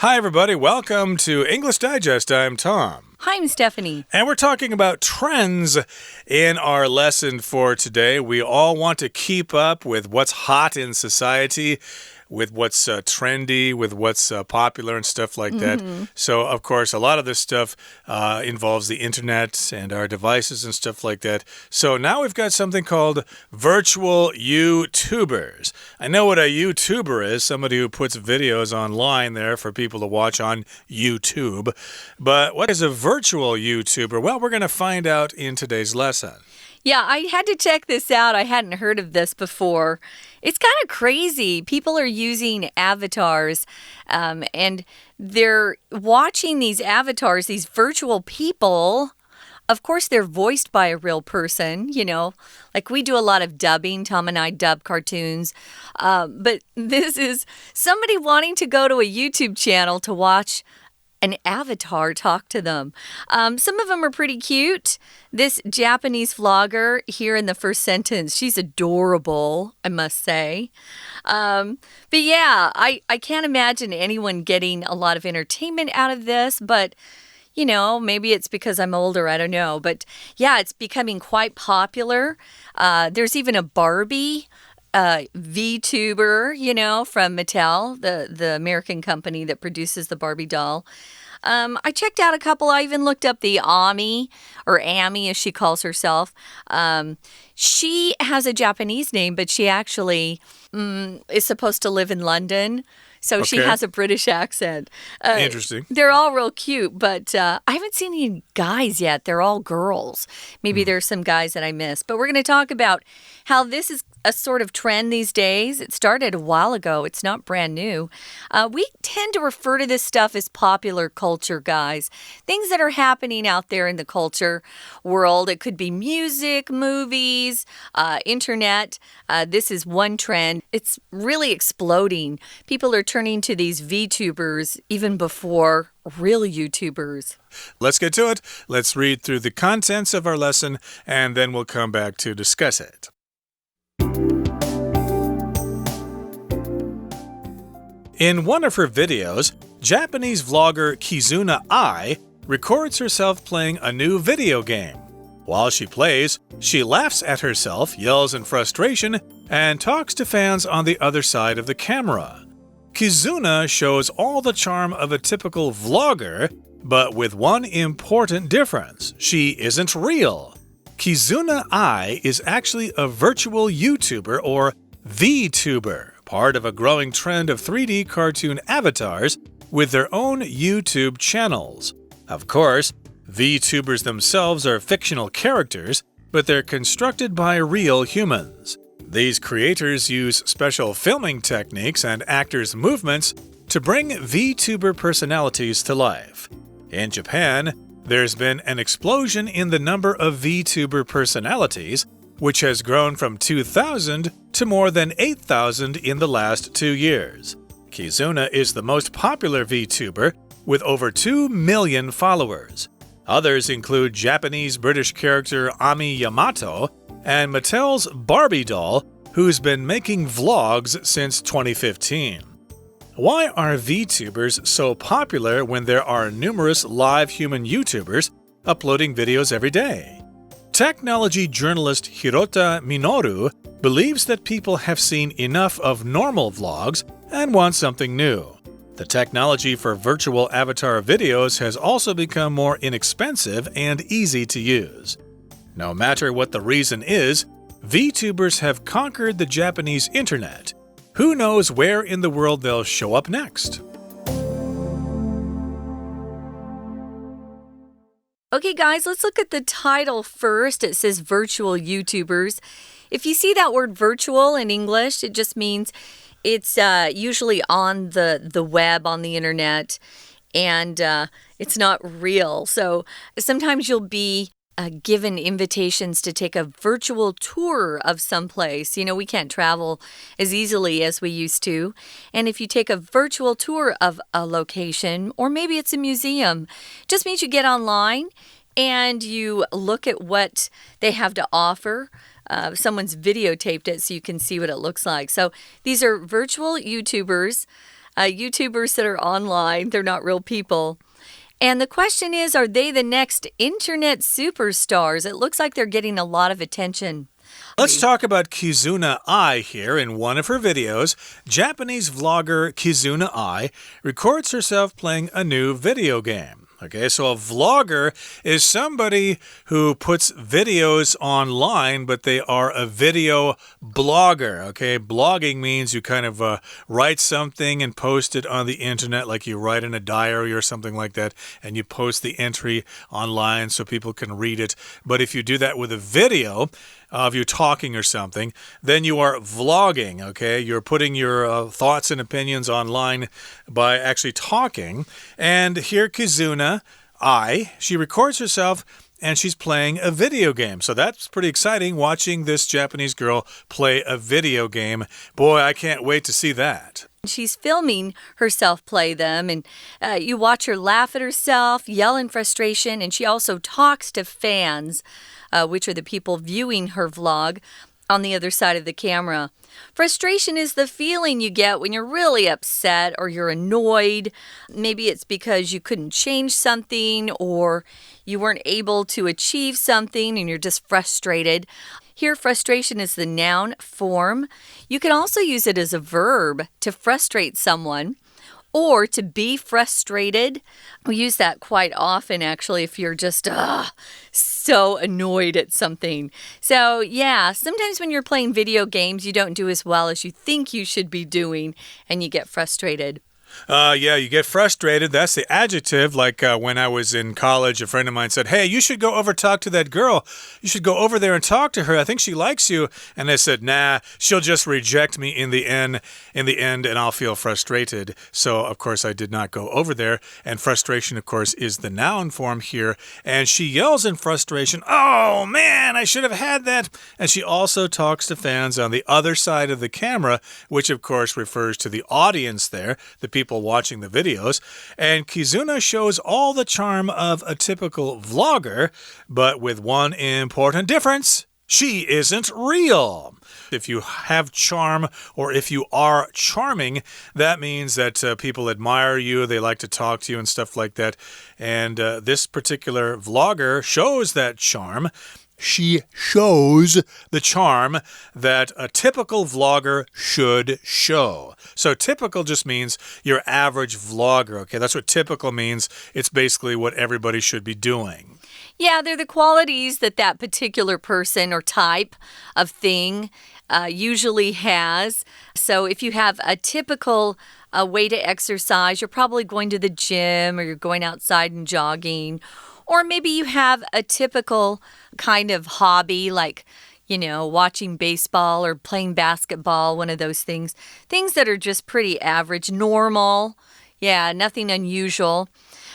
Hi, everybody. Welcome to English Digest. I'm Tom. Hi, I'm Stephanie. And we're talking about trends in our lesson for today. We all want to keep up with what's hot in society, with what's trendy, with what's popular and stuff like that. So, of course, a lot of this stuff involves the internet and our devices and stuff like that. So now we've got something called virtual YouTubers. I know what a YouTuber is, somebody who puts videos online there for people to watch on YouTube. But what is a virtual YouTuber? Well, we're going to find out in today's lesson. Yeah, I had to check this out. I hadn't heard of this before. It's kind of crazy. People are using avatars, and they're watching these avatars, these virtual people. Of course, they're voiced by a real person, like we do a lot of dubbing. Tom and I dub cartoons. But this is somebody wanting to go to a YouTube channel to watch an avatar talk to them. Some of them are pretty cute. This Japanese vlogger here in the first sentence, she's adorable, I must say. But yeah, I can't imagine anyone getting a lot of entertainment out of this, but maybe it's because I'm older, I don't know. But yeah, it's becoming quite popular. There's even a Barbie VTuber, from Mattel, the American company that produces the Barbie doll. I checked out a couple. I even looked up the Ami, or Amy as she calls herself. She has a Japanese name, but she actually is supposed to live in London. So she has a British accent. Interesting. They're all real cute, but I haven't seen any guys yet. They're all girls. Maybe there's some guys that I missed. But we're going to talk about how this is a sort of trend these days. It started a while ago. It's not brand new. We tend to refer to this stuff as popular culture, guys. Things that are happening out there in the culture world. It could be music, movies, internet. This is one trend. It's really exploding. People are turning to these VTubers even before real YouTubers. Let's get to it. Let's read through the contents of our lesson, and then we'll come back to discuss it. In one of her videos, Japanese vlogger Kizuna Ai records herself playing a new video game. While she plays, she laughs at herself, yells in frustration, and talks to fans on the other side of the camera. Kizuna shows all the charm of a typical vlogger, but with one important difference: she isn't real. Kizuna Ai is actually a virtual YouTuber, or VTuber, part of a growing trend of 3D cartoon avatars with their own YouTube channels. Of course, VTubers themselves are fictional characters, but they're constructed by real humans. These creators use special filming techniques and actors' movements to bring VTuber personalities to life. In Japan, there's been an explosion in the number of VTuber personalities, which has grown from 2,000 to more than 8,000 in the last 2 years. Kizuna is the most popular VTuber, with over 2 million followers. Others include Japanese-British character Ami Yamato and Mattel's Barbie doll, who's been making vlogs since 2015. Why are VTubers so popular when there are numerous live human YouTubers uploading videos every day? Technology journalist Hirota Minoru believes that people have seen enough of normal vlogs and want something new. The technology for virtual avatar videos has also become more inexpensive and easy to use. No matter what the reason is, VTubers have conquered the Japanese internet. Who knows where in the world they'll show up next? Okay, guys, let's look at the title first. It says virtual YouTubers. If you see that word virtual in English, it just means it's usually on the web, on the internet, and it's not real. So sometimes you'll be given invitations to take a virtual tour of someplace. We can't travel as easily as we used to. And if you take a virtual tour of a location, or maybe it's a museum, it just means you get online and you look at what they have to offer. Someone's videotaped it so you can see what it looks like. So these are virtual YouTubers. YouTubers that are online. They're not real people. And the question is, are they the next internet superstars? It looks like they're getting a lot of attention. Let's talk about Kizuna Ai here. In one of her videos, Japanese vlogger Kizuna Ai records herself playing a new video game. Okay, so a vlogger is somebody who puts videos online, but they are a video blogger. Okay, blogging means you kind of write something and post it on the internet, like you write in a diary or something like that, and you post the entry online so people can read it. But if you do that with a video of you talking or something, then you are vlogging, okay? You're putting your thoughts and opinions online by actually talking. And here Kizuna Ai, she records herself and she's playing a video game. So that's pretty exciting, watching this Japanese girl play a video game. Boy, I can't wait to see that. She's filming herself play them, and you watch her laugh at herself, yell in frustration, and she also talks to fans, which are the people viewing her vlog on the other side of the camera. Frustration is the feeling you get when you're really upset or you're annoyed. Maybe it's because you couldn't change something or you weren't able to achieve something and you're just frustrated. Here, frustration is the noun form. You can also use it as a verb to frustrate someone or to be frustrated. We use that quite often, actually, if you're just so annoyed at something. So, yeah, sometimes when you're playing video games, you don't do as well as you think you should be doing, and you get frustrated. Yeah, you get frustrated. That's the adjective. Like when I was in college, a friend of mine said, hey, you should go over talk to that girl. You should go over there and talk to her. I think she likes you. And I said, nah, she'll just reject me in the end, and I'll feel frustrated. So, of course, I did not go over there. And frustration, of course, is the noun form here. And she yells in frustration, oh, man, I should have had that. And she also talks to fans on the other side of the camera, which, of course, refers to the audience there, the people watching the videos. And Kizuna shows all the charm of a typical vlogger, but with one important difference. She isn't real. If you have charm or if you are charming, that means that people admire you, they like to talk to you and stuff like that. And this particular vlogger shows that charm. She shows the charm that a typical vlogger should show. So typical just means your average vlogger, okay? That's what typical means. It's basically what everybody should be doing. Yeah, they're the qualities that that particular person or type of thing usually has. So if you have a typical way to exercise, you're probably going to the gym or you're going outside and jogging. Or maybe you have a typical kind of hobby like, you know, watching baseball or playing basketball, one of those things. Things that are just pretty average, normal. Yeah, nothing unusual.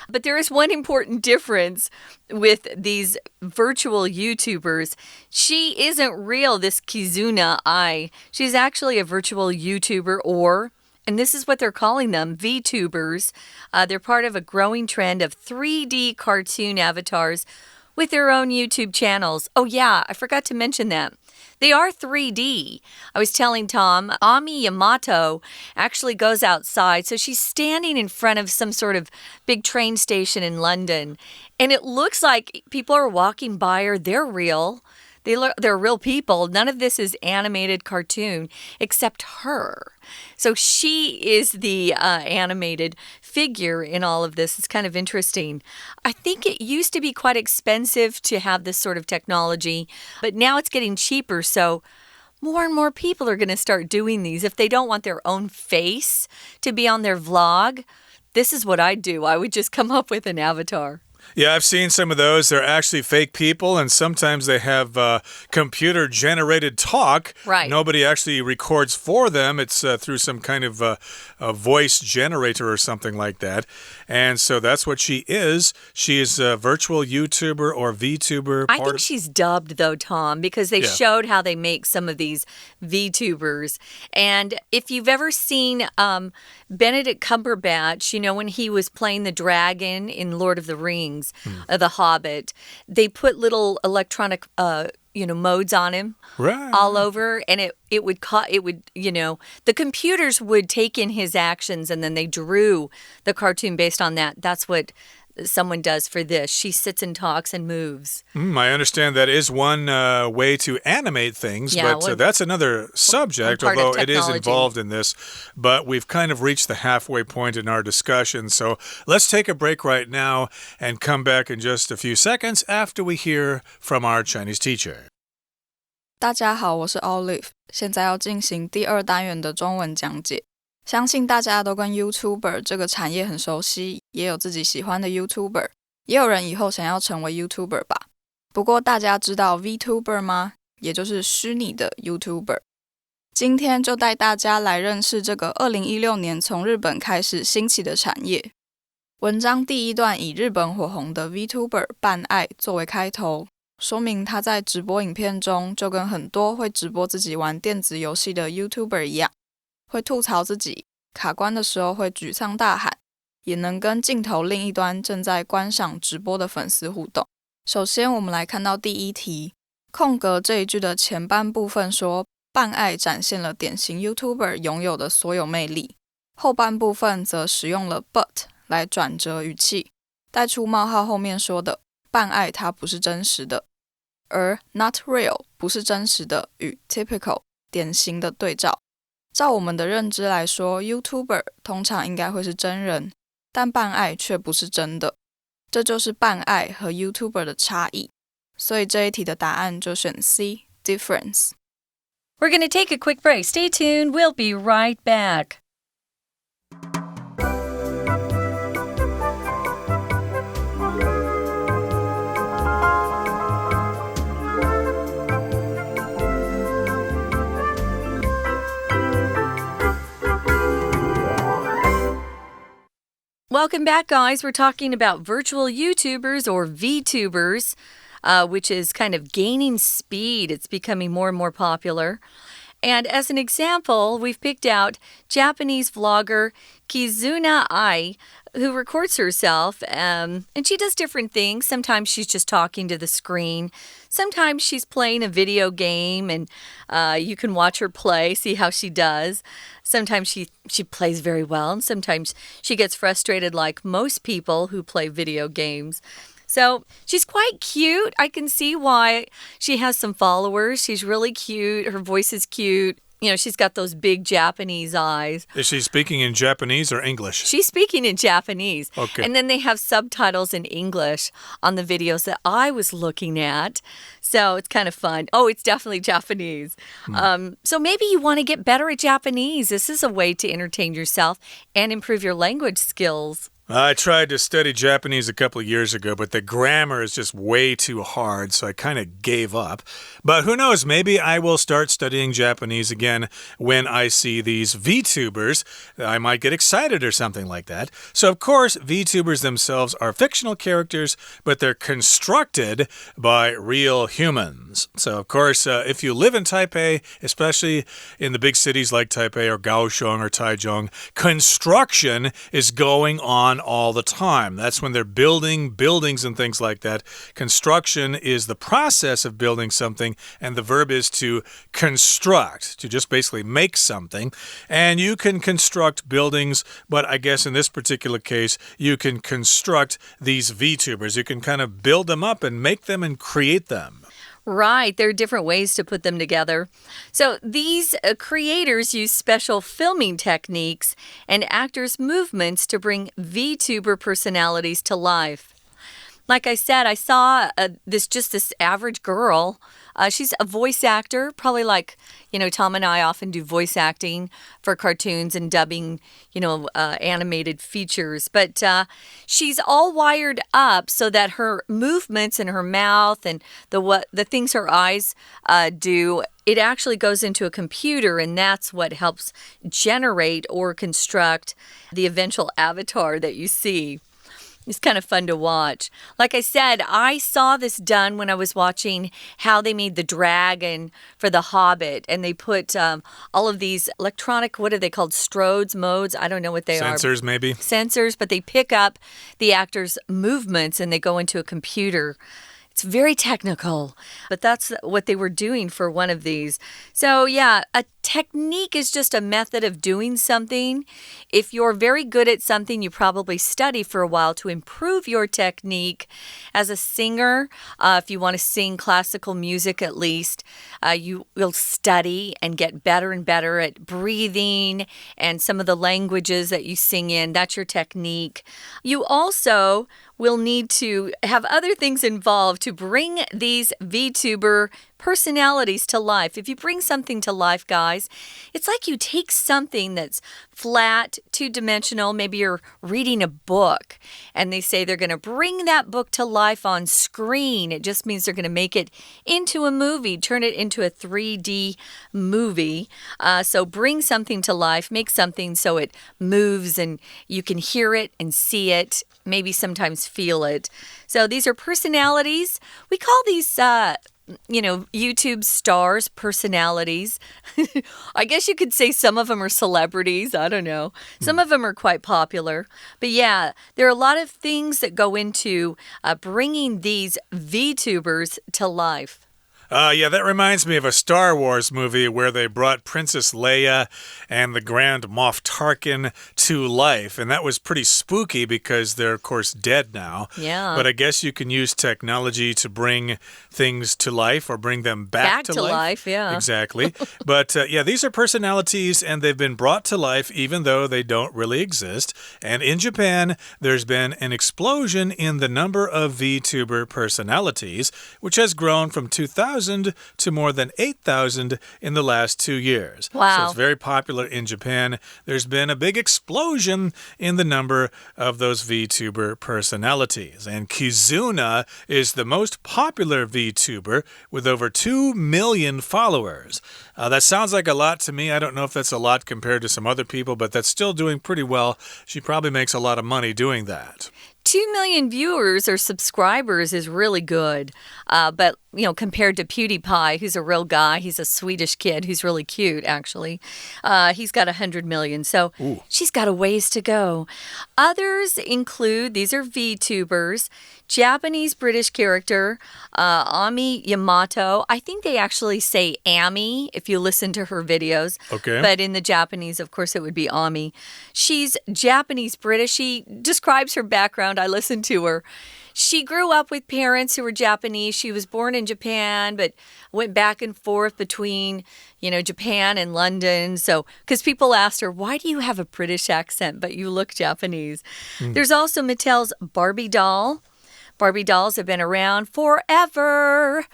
But there is one important difference with these virtual YouTubers. She isn't real, this Kizuna Ai. She's actually a virtual YouTuber and this is what they're calling them, VTubers. They're part of a growing trend of 3D cartoon avatars with their own YouTube channels. Oh, yeah, I forgot to mention that. They are 3D. I was telling Tom, Ami Yamato actually goes outside. So she's standing in front of some sort of big train station in London. And it looks like people are walking by her. They're real. They're real people. None of this is animated cartoon except her. So she is the animated figure in all of this. It's kind of interesting. I think it used to be quite expensive to have this sort of technology, but now it's getting cheaper. So more and more people are going to start doing these. If they don't want their own face to be on their vlog, this is what I'd do. I would just come up with an avatar. Yeah, I've seen some of those. They're actually fake people, and sometimes they have computer-generated talk. Right. Nobody actually records for them. It's through some kind of a voice generator or something like that. And so that's what she is. She is a virtual YouTuber or VTuber. I think she's dubbed, though, Tom, because they showed how they make some of these VTubers. And if you've ever seen Benedict Cumberbatch, you know, when he was playing the dragon in Lord of the Rings, The Hobbit, they put little electronic modes on him all over, and it would the computers would take in his actions, and then they drew the cartoon based on that. That's what someone does for this. She sits and talks and moves. I understand that is one way to animate things, but that's another subject, although it is involved in this. But we've kind of reached the halfway point in our discussion, so let's take a break right now and come back in just a few seconds after we hear from our Chinese teacher. 大家好，我是 Olive， 现在要进行第2单元的中文讲解。相信大家都跟 YouTuber 这个产业很熟悉，也有自己喜欢的 YouTuber， 也有人以后想要成为 YouTuber 吧。不过大家知道 VTuber 吗？也就是虚拟的 YouTuber。今天就带大家来认识这个2016年从日本开始兴起的产业。文章第一段以日本火红的 VTuber 半爱作为开头，说明他在直播影片中就跟很多会直播自己玩电子游戏的 YouTuber 一样，会吐槽自己，卡关的时候会沮丧大喊，也能跟镜头另一端正在观赏直播的粉丝互动。首先我们来看到第一题，空格这一句的前半部分说半爱展现了典型 YouTuber 拥有的所有魅力，后半部分则使用了 but 来转折语气，带出冒号后面说的半爱它不是真实的，而 not real 不是真实的与 typical 典型的对照。照我们的认知来说 YouTuber 通常应该会是真人，但半爱却不是真的，这就是半爱和 YouTuber 的差异。所以这一题的答案就选 C, difference. We're going to take a quick break. Stay tuned. We'll be right back. Welcome back, guys. We're talking about virtual YouTubers or VTubers, which is kind of gaining speed. It's becoming more and more popular. And as an example, we've picked out Japanese vlogger Kizuna Ai, who records herself, and she does different things. Sometimes she's just talking to the screen. Sometimes she's playing a video game, and you can watch her play, see how she does. Sometimes she plays very well, and sometimes she gets frustrated like most people who play video games. So she's quite cute. I can see why she has some followers. She's really cute. Her voice is cute. She's got those big Japanese eyes. Is she speaking in Japanese or English? She's speaking in Japanese. Okay. And then they have subtitles in English on the videos that I was looking at. So it's kind of fun. Oh, it's definitely Japanese. So maybe you want to get better at Japanese. This is a way to entertain yourself and improve your language skills. I tried to study Japanese a couple of years ago, but the grammar is just way too hard, so I kind of gave up. But who knows, maybe I will start studying Japanese again when I see these VTubers. I might get excited or something like that. So, of course, VTubers themselves are fictional characters, but they're constructed by real humans. So, of course, if you live in Taipei, especially in the big cities like Taipei or Kaohsiung or Taichung, construction is going on all the time. That's when they're building buildings and things like that. Construction is the process of building something, and the verb is to construct, to just basically make something. And you can construct buildings, but I guess in this particular case, you can construct these VTubers. You can kind of build them up and make them and create them. Right, there are different ways to put them together. So these creators use special filming techniques and actors' movements to bring VTuber personalities to life. Like I said, I saw this average girl. She's a voice actor, probably like, Tom and I often do voice acting for cartoons and dubbing, animated features. But she's all wired up so that her movements and her mouth and the things her eyes do, it actually goes into a computer, and that's what helps generate or construct the eventual avatar that you see. It's kind of fun to watch. Like I said, I saw this done when I was watching how they made the dragon for The Hobbit. And they put all of these electronic, what are they called? Strodes, modes? I don't know what they are. Sensors, maybe. Sensors, but they pick up the actor's movements and they go into a computer. It's very technical, but that's what they were doing for one of these. So yeah, a technique is just a method of doing something. If you're very good at something, you probably study for a while to improve your technique. As a singer, if you want to sing classical music at least, you will study and get better and better at breathing and some of the languages that you sing in. That's your technique. You also will need to have other things involved to bring these VTuber personalities to life. If you bring something to life, guys, it's like you take something that's flat, two-dimensional. Maybe you're reading a book, and they say they're going to bring that book to life on screen. It just means they're going to make it into a movie, turn it into a 3D movie. So bring something to life, make something so it moves, and you can hear it and see it, maybe sometimes feel it. So these are personalities. We call these YouTube stars personalities. I guess you could say some of them are celebrities. I don't know. Some of them are quite popular. But yeah, there are a lot of things that go into bringing these VTubers to life. Yeah, that reminds me of a Star Wars movie where they brought Princess Leia and the Grand Moff Tarkin to life. And that was pretty spooky because they're, of course, dead now. Yeah. But I guess you can use technology to bring things to life or bring them back to life. Yeah. Exactly. But yeah, these are personalities and they've been brought to life even though they don't really exist. And in Japan, there's been an explosion in the number of VTuber personalities, which has grown from 2,000 to more than 8,000 in the last 2 years. Wow. So it's very popular in Japan. There's been a big explosion in the number of those VTuber personalities. And Kizuna is the most popular VTuber with over 2 million followers. That sounds like a lot to me. I don't know if that's a lot compared to some other people, but that's still doing pretty well. She probably makes a lot of money doing that. 2 million viewers or subscribers is really good. But, compared to PewDiePie, who's a real guy, he's a Swedish kid who's really cute, actually. He's got 100 million, so she's got a ways to go. Others include, these are VTubers, Japanese-British character, Ami Yamato. I think they actually say Ami if you listen to her videos. Okay. But in the Japanese, of course, it would be Ami. She's Japanese-British. She describes her background. I listened to her. She grew up with parents who were Japanese. She was born in Japan, but went back and forth between, Japan and London. So, because people asked her, why do you have a British accent, but you look Japanese? There's also Mattel's Barbie doll. Barbie dolls have been around forever.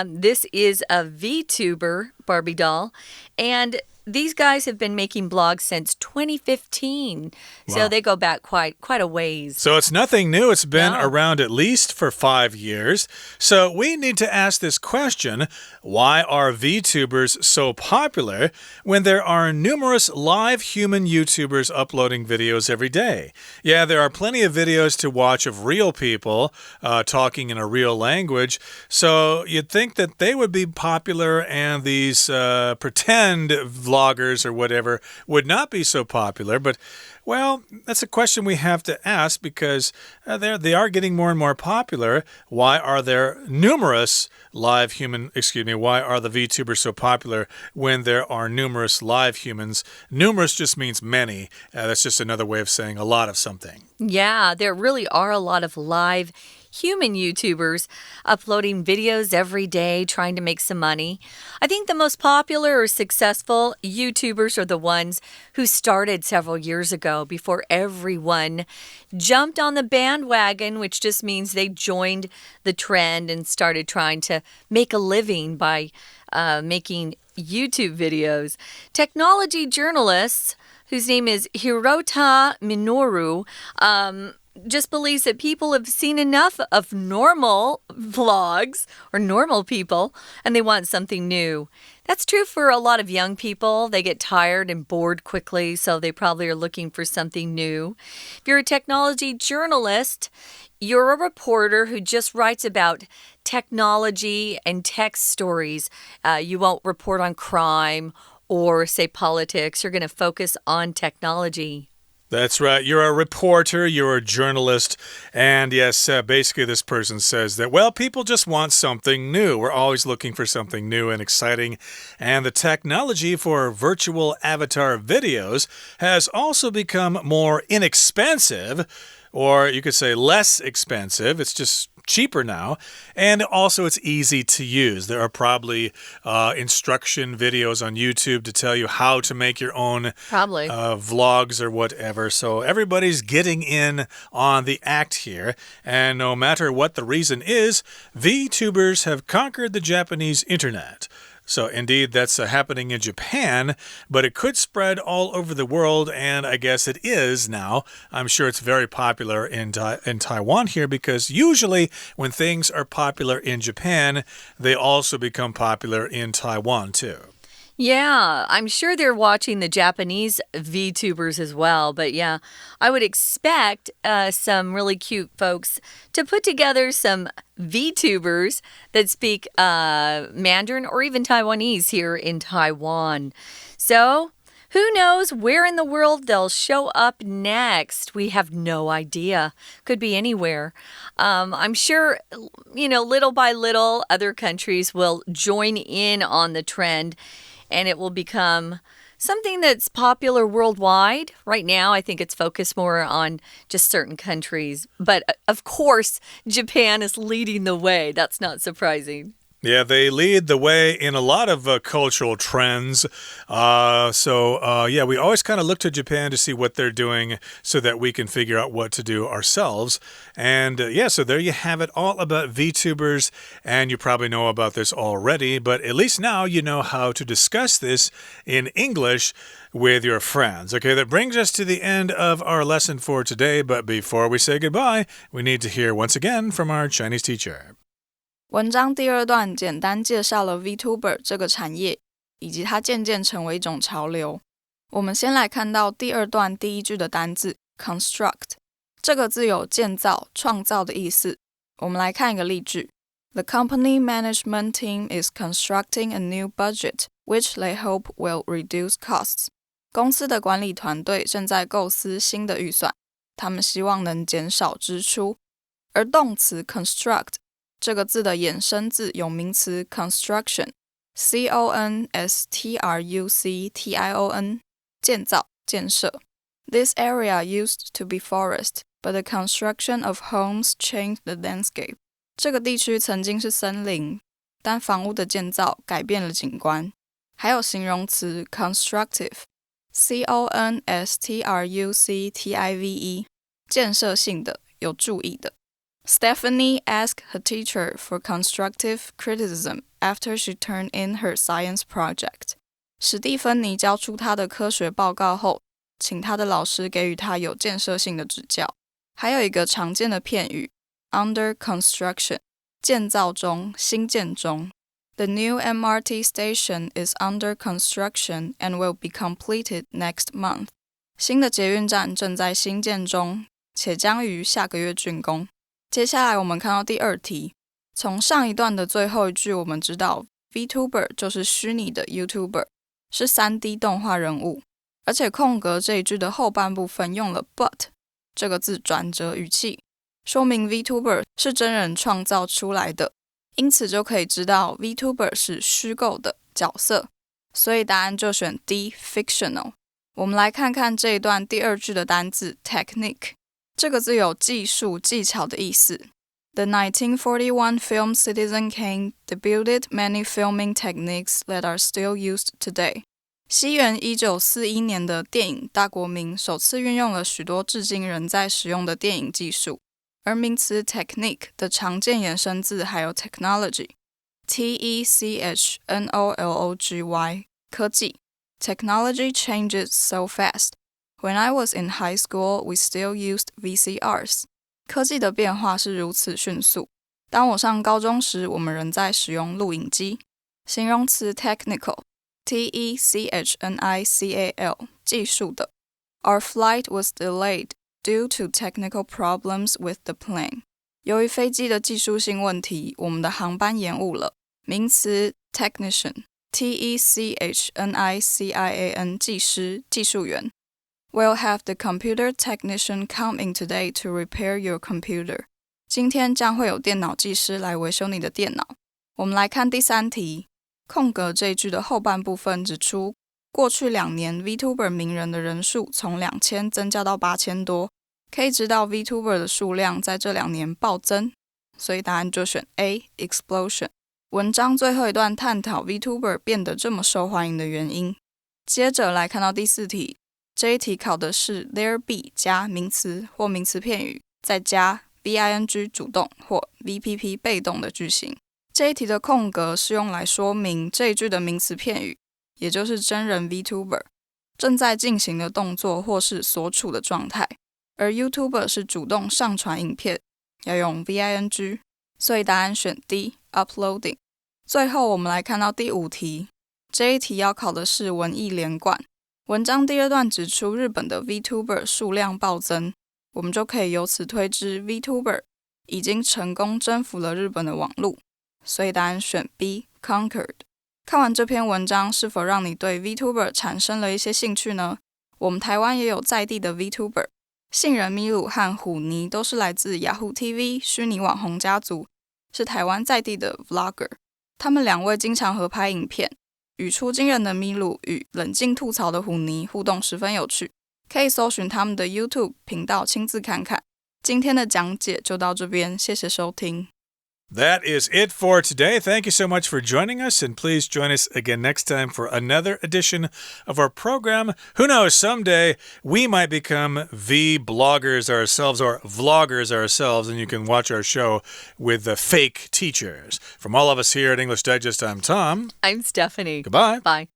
This is a VTuber Barbie doll. And these guys have been making blogs since 2015. So Wow. they go back quite a ways. So it's nothing new. It's been around at least for 5 years. So we need to ask this question, why are VTubers so popular when there are numerous live human YouTubers uploading videos every day? Yeah, there are plenty of videos to watch of real people talking in a real language. So you'd think that they would be popular and these pretend vloggers or whatever would not be so popular. But well, that's a question we have to ask because they are getting more and more popular. Why are there numerous why are the VTubers so popular when there are numerous live humans? Numerous just means many. That's just another way of saying a lot of something. Yeah, there really are a lot of live human YouTubers uploading videos every day, trying to make some money. I think the most popular or successful YouTubers are the ones who started several years ago before everyone jumped on the bandwagon, which just means they joined the trend and started trying to make a living by making YouTube videos. Technology journalists, whose name is Hirota Minoru, just believes that people have seen enough of normal vlogs or normal people and they want something new. That's true for a lot of young people. They get tired and bored quickly, so they probably are looking for something new. If you're a technology journalist, you're a reporter who just writes about technology and tech stories. You won't report on crime or, say, politics. You're going to focus on technology. That's right. You're a reporter, you're a journalist. And yes, basically this person says that, well, people just want something new. We're always looking for something new and exciting. And the technology for virtual avatar videos has also become more inexpensive, or you could say less expensive. It's just cheaper now, and also it's easy to use. There are probably instruction videos on YouTube to tell you how to make your own vlogs or whatever. So everybody's getting in on the act here, and no matter what the reason is, VTubers have conquered the Japanese internet. So indeed, that's happening in Japan, but it could spread all over the world, and I guess it is now. I'm sure it's very popular in Taiwan here, because usually when things are popular in Japan, they also become popular in Taiwan too. Yeah, I'm sure they're watching the Japanese VTubers as well. But yeah, I would expect some really cute folks to put together some VTubers that speak Mandarin or even Taiwanese here in Taiwan. So who knows where in the world they'll show up next? We have no idea. Could be anywhere. I'm sure, little by little, other countries will join in on the trend, and it will become something that's popular worldwide. Right now, I think it's focused more on just certain countries. But of course, Japan is leading the way. That's not surprising. Yeah, they lead the way in a lot of cultural trends. We always kind of look to Japan to see what they're doing so that we can figure out what to do ourselves. And so there you have it, all about VTubers. And you probably know about this already, but at least now you know how to discuss this in English with your friends. Okay, that brings us to the end of our lesson for today. But before we say goodbye, we need to hear once again from our Chinese teacher. 文章第二段简单介绍了 VTuber 这个产业，以及它渐渐成为一种潮流。我们先来看到第二段第一句的单字 construct， 这个字有建造、创造的意思。我们来看一个例句 ：The company management team is constructing a new budget, which they hope will reduce costs. 公司的管理团队正在构思新的预算，他们希望能减少支出。而动词 construct这个字的衍生字有名词 construction， C-O-N-S-T-R-U-C-T-I-O-N， 建造、建设。This area used to be forest, but the construction of homes changed the landscape. 这个地区曾经是森林，但房屋的建造改变了景观。还有形容词 constructive， C-O-N-S-T-R-U-C-T-I-V-E， 建设性的、有注意的。Stephanie asked her teacher for constructive criticism after she turned in her science project. 史蒂芬妮交出她的科学报告后，请她的老师给予她有建设性的指教。还有一个常见的片语 under construction， 建造中、新建中。The new MRT station is under construction and will be completed next month. 新的捷运站正在兴建中，且将于下个月竣工。接下来我们看到第二题，从上一段的最后一句我们知道 VTuber 就是虚拟的 YouTuber， 是 3D 动画人物，而且空格这一句的后半部分用了 but 这个字转折语气，说明 VTuber 是真人创造出来的，因此就可以知道 VTuber 是虚构的角色，所以答案就选 D fictional。 我们来看看这一段第二句的单字 technique，这个字有技术、技巧的意思。The 1941 film Citizen Kane debuted many filming techniques that are still used today. 西元1941年的电影《大国民》首次运用了许多至今仍在使用的电影技术。而名词 technique 的常见衍生字还有 technology， T-E-C-H-N-O-L-O-G-Y， 科技。Technology changes so fast.When I was in high school, we still used VCRs. 科技的变化是如此迅速。当我上高中时，我们仍在使用录影机。形容词 technical， T-E-C-H-N-I-C-A-L， 技术的。Our flight was delayed due to technical problems with the plane. 由于飞机的技术性问题，我们的航班延误了。名词 technician， T-E-C-H-N-I-C-I-A-N， 技师、技术员。We'll have the computer technician come in today to repair your computer. 今天将会有电脑技师来维修你的电脑。我们来看第3题，空格这一句的后半部分指出，过去2年 VTuber 名人的人数从2000增加到8000多，可以知道 VTuber 的数量在这2年暴增，所以答案就选 A explosion。文章最后一段探讨 VTuber 变得这么受欢迎的原因。接着来看到第4题，这一题考的是 there be 加名词或名词片语，再加 VING 主动或 VPP 被动的句型。这一题的空格是用来说明这一句的名词片语，也就是真人 VTuber 正在进行的动作或是所处的状态，而 YouTuber 是主动上传影片，要用 VING， 所以答案选 D uploading。最后我们来看到第5题，这一题要考的是文意连贯。文章第2段指出日本的 VTuber 数量暴增，我们就可以由此推知 VTuber 已经成功征服了日本的网路，所以答案选 B conquered。 看完这篇文章是否让你对 VTuber 产生了一些兴趣呢？我们台湾也有在地的 VTuber， 杏仁咪鲁和虎尼都是来自雅虎 TV 虚拟网红家族，是台湾在地的 Vlogger。他们2位经常合拍影片，语出惊人的咪鲁与冷静吐槽的虎尼互动十分有趣，可以搜寻他们的 YouTube 频道亲自看看。今天的讲解就到这边，谢谢收听。That is it for today. Thank you so much for joining us, and please join us again next time for another edition of our program. Who knows, someday we might become V-bloggers ourselves or vloggers ourselves, and you can watch our show with the fake teachers. From all of us here at English Digest, I'm Tom. I'm Stephanie. Goodbye. Bye.